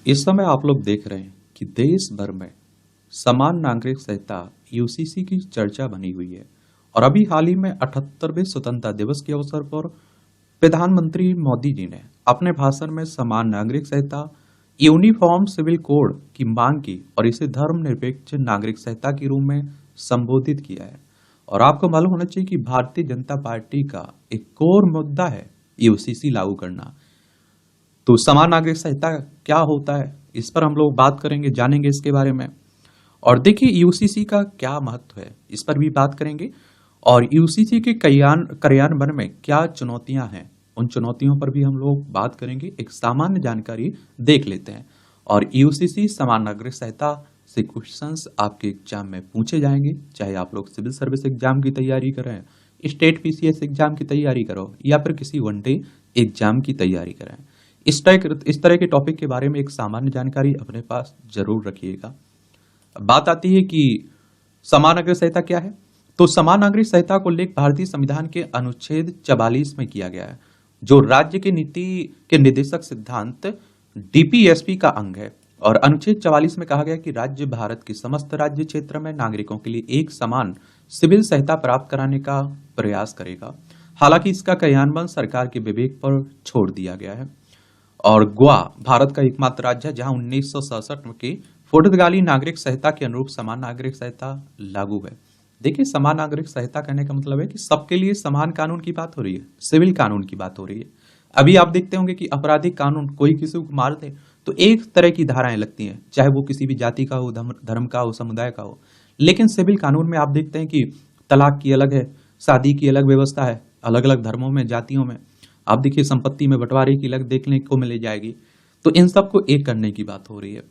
इस समय आप लोग देख रहे हैं कि देश भर में समान नागरिक संहिता यूसीसी की चर्चा बनी हुई है। और अभी हाल ही में 78वें स्वतंत्रता दिवस के अवसर पर प्रधानमंत्री मोदी जी ने अपने भाषण में समान नागरिक संहिता यूनिफॉर्म सिविल कोड की मांग की और इसे धर्मनिरपेक्ष नागरिक संहिता के रूप में संबोधित किया है। और आपको मालूम होना चाहिए कि भारतीय जनता पार्टी का एक कोर मुद्दा है यूसीसी लागू करना। तो समान नागरिक संहिता क्या होता है, इस पर हम लोग बात करेंगे, जानेंगे इसके बारे में। और देखिए यूसीसी का क्या महत्व है, इस पर भी बात करेंगे। और यूसीसी के कार्यान्वयन में क्या चुनौतियां हैं, उन चुनौतियों पर भी हम लोग बात करेंगे। एक सामान्य जानकारी देख लेते हैं। और यूसीसी समान नागरिक संहिता से क्वेश्चंस आपके एग्जाम में पूछे जाएंगे, चाहे आप लोग सिविल सर्विस एग्जाम की तैयारी कर रहे हैं, स्टेट पीसीएस एग्जाम की तैयारी करो, या फिर किसी वनडे एग्जाम की तैयारी करें। इस तरह के टॉपिक के बारे में एक सामान्य जानकारी अपने पास जरूर रखिएगा। अब बात आती है कि समान नागरिक संहिता क्या है। तो समान नागरिक संहिता को उल्लेख भारतीय संविधान के अनुच्छेद 44 में किया गया है, जो राज्य की नीति के निर्देशक सिद्धांत डीपीएसपी का अंग है। और अनुच्छेद 44 में कहा गया कि राज्य भारत के समस्त राज्य क्षेत्र में नागरिकों के लिए एक समान सिविल संहिता प्राप्त कराने का प्रयास करेगा। हालांकि इसका क्रियान्वयन सरकार के विवेक पर छोड़ दिया गया है। और गोवा भारत का एकमात्र राज्य है जहां 1967 के पुर्तगाली नागरिक संहिता के अनुरूप समान नागरिक संहिता लागू है। देखिए समान नागरिक संहिता कहने का मतलब है कि सबके लिए समान कानून की बात हो रही है, सिविल कानून की बात हो रही है। अभी आप देखते होंगे कि आपराधिक कानून, कोई किसी को मार दे तो एक तरह की धाराएं लगती हैं, चाहे वो किसी भी जाति का हो, धर्म का हो, समुदाय का हो। लेकिन सिविल कानून में आप देखते हैं कि तलाक की अलग है, शादी की अलग व्यवस्था है, अलग अलग धर्मों में, जातियों में। आप देखिए संपत्ति में बंटवारे की अलग देखने को मिल जाएगी। तो इन सबको एक करने की बात हो रही है।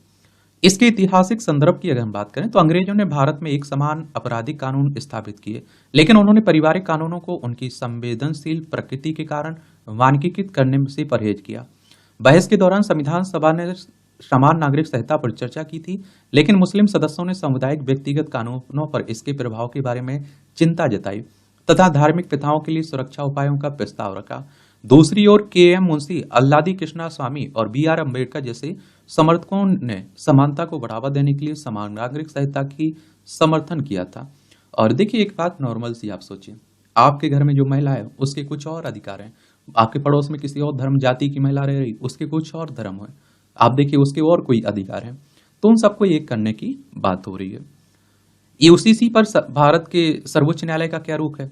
इसके ऐतिहासिक संदर्भ की अगर हम बात करें तो अंग्रेजों ने भारत में एक समान आपराधिक कानून स्थापित किए, लेकिन उन्होंने पारिवारिक कानूनों को उनकी संवेदनशील प्रकृति के कारण मानकीकृत करने से परहेज किया। बहस के दौरान संविधान सभा ने समान नागरिक संहिता पर चर्चा की थी, लेकिन मुस्लिम सदस्यों ने सामुदायिक व्यक्तिगत कानूनों पर इसके प्रभाव के बारे में चिंता जताई तथा धार्मिक प्रथाओं के लिए सुरक्षा उपायों का प्रस्ताव रखा। दूसरी ओर के एम मुंशी, अल्लादी कृष्णा स्वामी और बी आर अम्बेडकर जैसे समर्थकों ने समानता को बढ़ावा देने के लिए समान नागरिक संहिता की समर्थन किया था। और देखिए एक बात नॉर्मल सी आप सोचिए, आपके घर में जो महिला है उसके कुछ और अधिकार हैं, आपके पड़ोस में किसी और धर्म जाति की महिला रह रही, उसके कुछ और धर्म है, आप देखिए उसके और कोई अधिकार है। तो उन सबको एक करने की बात हो रही है। यूसीसी पर भारत के सर्वोच्च न्यायालय का क्या रुख है।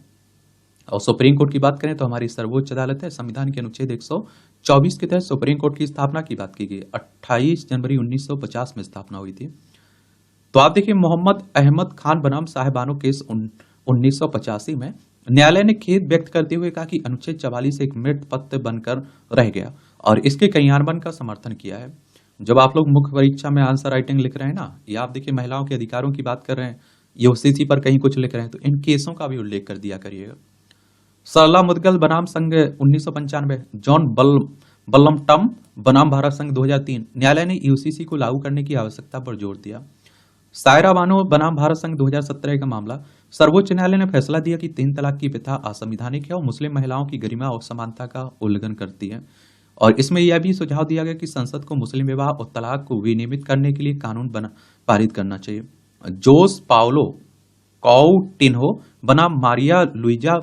और सुप्रीम कोर्ट की बात करें तो हमारी सर्वोच्च अदालत है। संविधान के अनुच्छेद 124 के तहत सुप्रीम कोर्ट की स्थापना की बात की गई। 28 जनवरी 1950 में स्थापना हुई थी। तो आप देखिए मोहम्मद अहमद खान बनाम साहिबानो केस 1985 में न्यायालय ने खेद व्यक्त करते हुए कहा कि अनुच्छेद 44 एक मृत पत्र बनकर रह गया और इसके क्रियान्वयन का समर्थन किया है। जब आप लोग मुख्य परीक्षा में आंसर राइटिंग लिख रहे हैं ना, या आप देखिए महिलाओं के अधिकारों की बात कर रहे हैं, यूसीसी पर कहीं कुछ लिख रहे हैं, तो इन केसों का भी उल्लेख कर दिया करिएगा। सरला मुदगल बनाम संघ 1995, जॉन बल्लमटम बनाम भारत संघ 2003, न्यायालय ने यूसीसी को लागू करने की आवश्यकता पर जोर दिया। सायरा बानो बनाम भारत संघ 2017 का मामला, सर्वोच्च न्यायालय ने फैसला दिया कि 3 तलाक की प्रथा असंवैधानिक है और मुस्लिम महिलाओं की गरिमा और समानता का उल्लंघन करती है। और इसमें यह भी सुझाव दिया गया कि संसद को मुस्लिम विवाह और तलाक को विनियमित करने के लिए कानून पारित करना चाहिए। जोस पाओलो कौटिन्हो बनाम Maria Luiza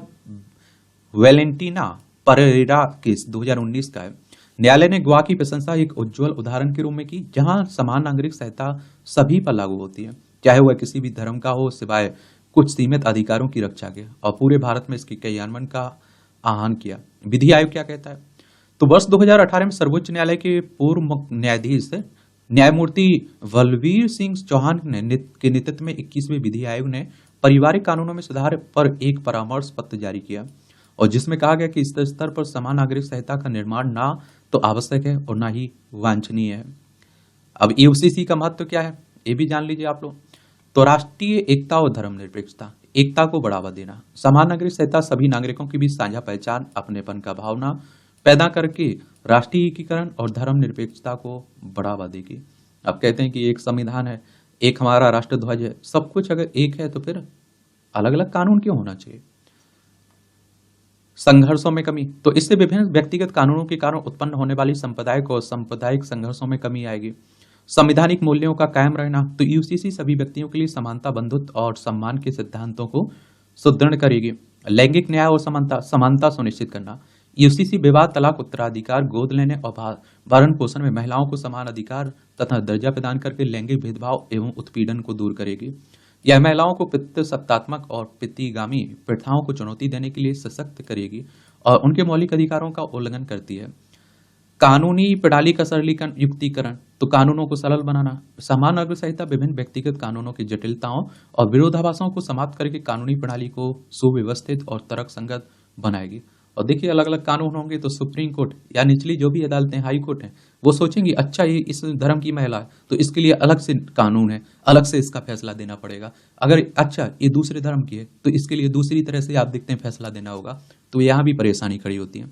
Valentina Pereira case 2019 का है। न्यायालय ने गोवा की प्रशंसा एक उज्जवल उदाहरण के रूप में की, जहां समान नागरिक संहिता सभी पर लागू होती है, चाहे वह किसी भी धर्म का हो, सिवाय कुछ सीमित अधिकारों की रक्षा के। और पूरे भारत में इसके क्रियान्वयन का आह्वान किया। विधि आयोग क्या कहता है। तो वर्ष 2018 में सर्वोच्च न्यायालय के पूर्व न्यायाधीश न्यायमूर्ति बलवीर सिंह चौहान के नेतृत्व में 21वें विधि आयोग ने पारिवारिक कानूनों में सुधार पर एक परामर्श पत्र जारी किया, और जिसमें कहा गया कि इस स्तर पर समान नागरिक संहिता का निर्माण ना तो आवश्यक है और ना ही वांछनीय है। अब यूसीसी का महत्व क्या है, ये भी जान लीजिए आप लोग। तो राष्ट्रीय एकता और धर्मनिरपेक्षता, एकता को बढ़ावा देना। समान नागरिक संहिता सभी नागरिकों की बीच साझा पहचान, अपनेपन का भावना पैदा करके राष्ट्रीय एकीकरण और धर्मनिरपेक्षता को बढ़ावा देगी। अब कहते हैं कि एक संविधान है, एक हमारा राष्ट्र ध्वज है, सब कुछ अगर एक है तो फिर अलग अलग कानून क्यों होना चाहिए। संघर्षों में कमी, तो इससे विभिन्न व्यक्तिगत कानूनों के कारण उत्पन्न होने वाली सांप्रदायिक और सांप्रदायिक संघर्षों में कमी आएगी। संवैधानिक मूल्यों का कायम रहना, तो यूसीसी सभी व्यक्तियों के लिए समानता, बंधुत्व और सम्मान के सिद्धांतों को सुदृढ़ करेगी। लैंगिक न्याय और समानता समानता सुनिश्चित करना, यूसीसी विवाह, तलाक, उत्तराधिकार, गोद लेने और भरण पोषण में महिलाओं को समान अधिकार तथा दर्जा प्रदान करके लैंगिक भेदभाव एवं उत्पीड़न को दूर करेगी। यह महिलाओं को पितृसत्तात्मक और पितृगामी प्रथाओं को चुनौती देने के लिए सशक्त करेगी और उनके मौलिक अधिकारों का उल्लंघन करती है। कानूनी प्रणाली का सरलीकरण, युक्तिकरण, तो कानूनों को सरल बनाना। समान नागरिक संहिता विभिन्न व्यक्तिगत कानूनों की जटिलताओं और विरोधाभासों को समाप्त करके कानूनी प्रणाली को सुव्यवस्थित और तर्कसंगत बनाएगी। और देखिए, अलग अलग कानून होंगे तो सुप्रीम कोर्ट या निचली जो भी अदालतें, हाई कोर्ट हैं, वो सोचेंगी अच्छा ये इस धर्म की महिला है तो इसके लिए अलग से कानून है, अलग से इसका फैसला देना पड़ेगा। अगर अच्छा ये दूसरे धर्म की है तो इसके लिए दूसरी तरह से आप देखते हैं फैसला देना होगा। तो यहाँ भी परेशानी खड़ी होती है।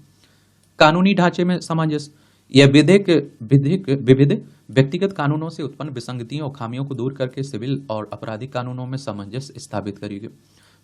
कानूनी ढांचे में सामंजस्य, यह विविध व्यक्तिगत कानूनों से उत्पन्न विसंगतियों और खामियों को दूर करके सिविल और आपराधिक कानूनों में सामंजस्य स्थापित करेगी।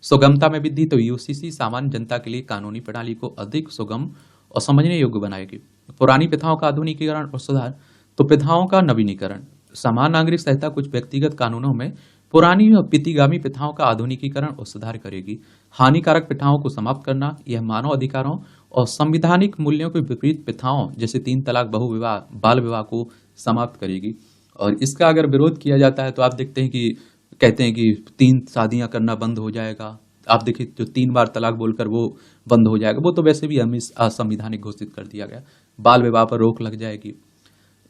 सुगमता में वृद्धि, तो यूसीसी सामान्य जनता के लिए कानूनी प्रणाली को अधिक सुगम और समझने योग्य बनाएगी। पुरानी प्रथाओं का आधुनिकीकरण और सुधार, तो प्रथाओं का नवीनीकरण। समान नागरिक संहिता कुछ व्यक्तिगत कानूनों में पुरानी और पितिगामी प्रथाओं का आधुनिकीकरण और सुधार करेगी। हानिकारक प्रथाओं को समाप्त करना, यह मानव अधिकारों और संविधानिक मूल्यों के विपरीत प्रथाओं जैसे 3 तलाक, बहु विवाह, बाल विवाह को समाप्त करेगी। और इसका अगर विरोध किया जाता है तो आप देखते हैं कि कहते हैं कि 3 शादियां करना बंद हो जाएगा। आप देखिए जो 3 बार तलाक बोलकर वो बंद हो जाएगा, वो तो वैसे भी असंवैधानिक घोषित कर दिया गया। बाल विवाह पर रोक लग जाएगी।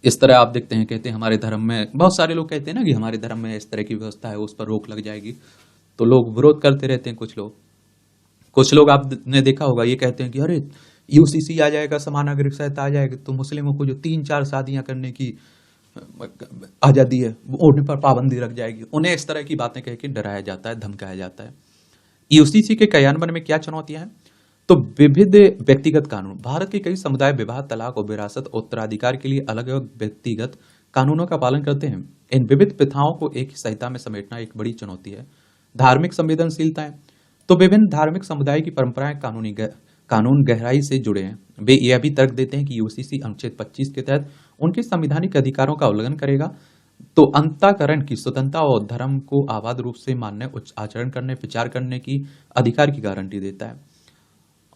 इस तरह आप देखते हैं, कहते हैं हमारे धर्म में, बहुत सारे लोग कहते हैं ना कि हमारे धर्म में इस तरह की व्यवस्था है, उस पर रोक लग जाएगी। तो लोग विरोध करते रहते हैं। कुछ लोग आपने देखा होगा ये कहते हैं कि अरे यूसीसी आ जाएगा, समान नागरिक संहिता आ जाएगी तो मुस्लिमों को जो 3-4 शादियां करने की आजादी है उन पर पाबंदी रख जाएगी। उन्हें इस तरह की बातें कह के डराया जाता है, धमकाया जाता है। यूसीसी के क्रियान्वयन में क्या चुनौतियां हैं? तो विविध व्यक्तिगत कानून, भारत के कई समुदाय विवाह, तलाक और विरासत, उत्तराधिकार के लिए अलग अलग व्यक्तिगत कानूनों का पालन करते हैं। इन विविध प्रथाओं को एक ही संहिता में समेटना एक बड़ी चुनौती है। धार्मिक संवेदनशीलताएं, तो विभिन्न धार्मिक समुदाय की परंपराएं कानून गहराई से जुड़े हैं। वे यह भी तर्क देते हैं कि यूसीसी अनुच्छेद 25 के तहत उनके संवैधानिक अधिकारों का उल्लंघन करेगा। तो अंतःकरण की स्वतंत्रता और धर्म को आबाद रूप से मानने, उच्च आचरण करने, विचार करने की अधिकार की गारंटी देता है।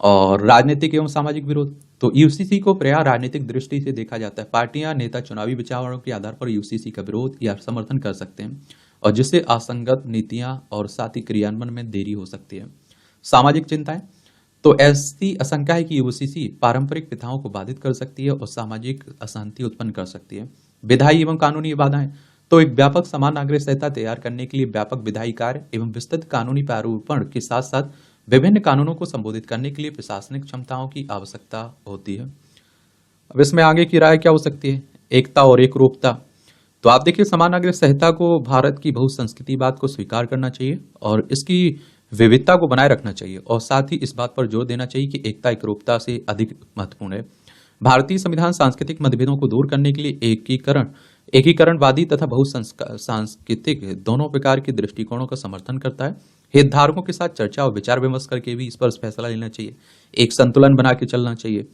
और राजनीतिक एवं सामाजिक विरोध, तो यूसीसी को प्रायः राजनीतिक दृष्टि से देखा जाता है। पार्टियां, नेता चुनावी विचारों के आधार पर यूसीसी का विरोध या समर्थन कर सकते हैं और जिससे असंगत नीतियां और साथ ही क्रियान्वयन में देरी हो सकती है। सामाजिक चिंताएं, तो ऐसी आशंका है कि यूसीसी पारंपरिक प्रथाओं को बाधित कर सकती है और सामाजिक अशांति उत्पन्न कर सकती है। विधायी एवं कानूनी बाधाएं, तो एक व्यापक समान नागरिक संहिता तैयार करने के लिए व्यापक विधायी कार्य एवं विस्तृत कानूनी प्रारूपण के साथ साथ विभिन्न कानूनों को संबोधित करने के लिए प्रशासनिक क्षमताओं की आवश्यकता होती है। अब इसमें आगे की राय क्या हो सकती है? एकता और एकरूपता, तो आप देखिए समान नागरिक संहिता को भारत की बहुसंस्कृतिवाद को स्वीकार करना चाहिए और इसकी विविधता को बनाए रखना चाहिए और साथ ही इस बात पर जोर देना चाहिए कि एकता एकरूपता से अधिक महत्वपूर्ण है। भारतीय संविधान सांस्कृतिक मतभेदों को दूर करने के लिए एकीकरणवादी तथा बहुसांस्कृतिक दोनों प्रकार के दृष्टिकोणों का समर्थन करता है। हितधारकों के साथ चर्चा और विचार विमर्श करके भी इस पर फैसला लेना चाहिए। एक संतुलन बना के चलना चाहिए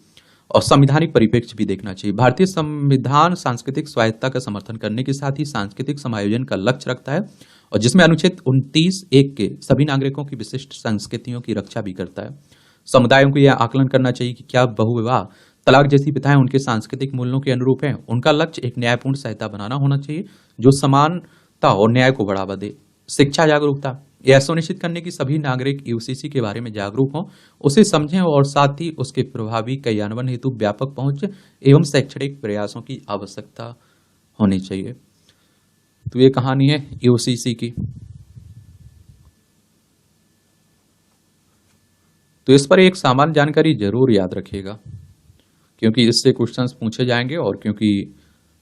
और संवैधानिक परिप्रेक्ष्य भी देखना चाहिए। भारतीय संविधान सांस्कृतिक स्वायत्तता का समर्थन करने के साथ ही सांस्कृतिक समायोजन का लक्ष्य रखता है और जिसमें अनुच्छेद 29(1) के सभी नागरिकों की विशिष्ट संस्कृतियों की रक्षा भी करता है। समुदायों को यह आकलन करना चाहिए कि क्या बहुविवाह, तलाक जैसी प्रथाएं उनके सांस्कृतिक मूल्यों के अनुरूप हैं। उनका लक्ष्य एक न्यायपूर्ण संहिता बनाना होना चाहिए जो समानता और न्याय को बढ़ावा दे। शिक्षा जागरूकता, यह सुनिश्चित करने की सभी नागरिक यूसीसी के बारे में जागरूक हों, उसे समझें और साथ ही उसके प्रभावी क्रियान्वयन हेतु व्यापक पहुंच एवं शैक्षणिक प्रयासों की आवश्यकता होनी चाहिए। तो ये कहानी है यूसीसी की। तो इस पर एक सामान्य जानकारी जरूर याद रखिएगा क्योंकि इससे क्वेश्चंस पूछे जाएंगे और क्योंकि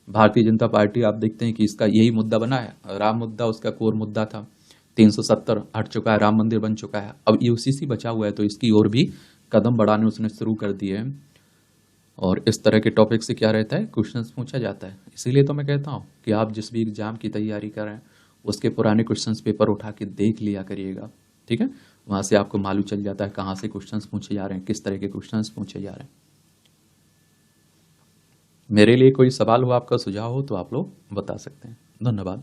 भारतीय जनता पार्टी आप देखते हैं कि इसका यही मुद्दा बना है। राम मुद्दा उसका कोर मुद्दा था। 370 हट चुका है, राम मंदिर बन चुका है, अब यूसीसी बचा हुआ है तो इसकी ओर भी कदम बढ़ाने उसने शुरू कर दिए हैं। और इस तरह के टॉपिक से क्या रहता है, क्वेश्चंस पूछा जाता है। इसीलिए तो मैं कहता हूँ कि आप जिस भी एग्जाम की तैयारी कर रहे हैं उसके पुराने क्वेश्चंस पेपर उठा के देख लिया करिएगा, ठीक है। वहाँ से आपको मालूम चल जाता है कहाँ से क्वेश्चंस पूछे जा रहे हैं, किस तरह के क्वेश्चंस पूछे जा रहे हैं। मेरे लिए कोई सवाल हो, आपका सुझाव हो तो आप लोग बता सकते हैं। धन्यवाद।